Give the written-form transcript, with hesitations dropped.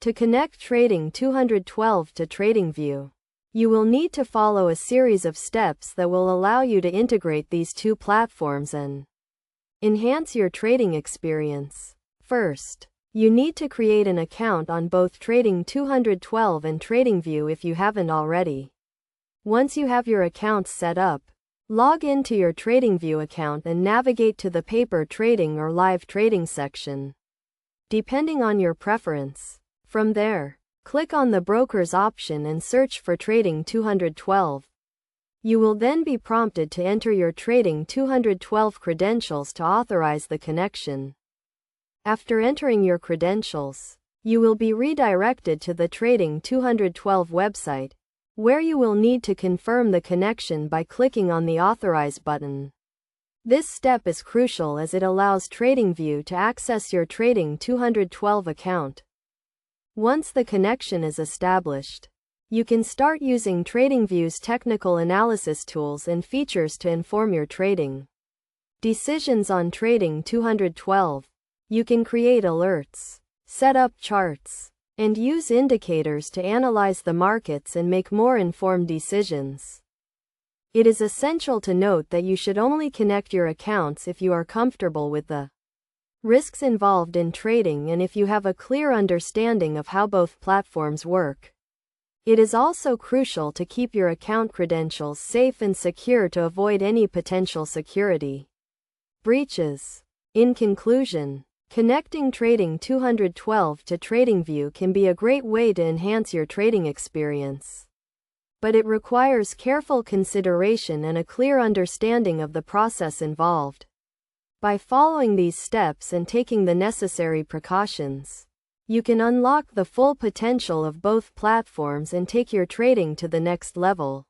To connect Trading 212 to Tradingview, you will need to follow a series of steps that will allow you to integrate these two platforms and enhance your trading experience. First, you need to create an account on both Trading 212 and Tradingview if you haven't already. Once you have your accounts set up, log into your Tradingview account and navigate to the paper trading or live trading section, depending on your preference. From there, click on the Brokers option and search for Trading 212. You will then be prompted to enter your Trading 212 credentials to authorize the connection. After entering your credentials, you will be redirected to the Trading 212 website, where you will need to confirm the connection by clicking on the Authorize button. This step is crucial as it allows Tradingview to access your Trading 212 account. Once the connection is established, you can start using Tradingview's technical analysis tools and features to inform your trading decisions on Trading 212. You can create alerts, set up charts, and use indicators to analyze the markets and make more informed decisions. It is essential to note that you should only connect your accounts if you are comfortable with the risks involved in trading and if you have a clear understanding of how both platforms work. It is also crucial to keep your account credentials safe and secure to avoid any potential security breaches. In conclusion, connecting Trading 212 to Tradingview can be a great way to enhance your trading experience, but it requires careful consideration and a clear understanding of the process involved. By following these steps and taking the necessary precautions, you can unlock the full potential of both platforms and take your trading to the next level.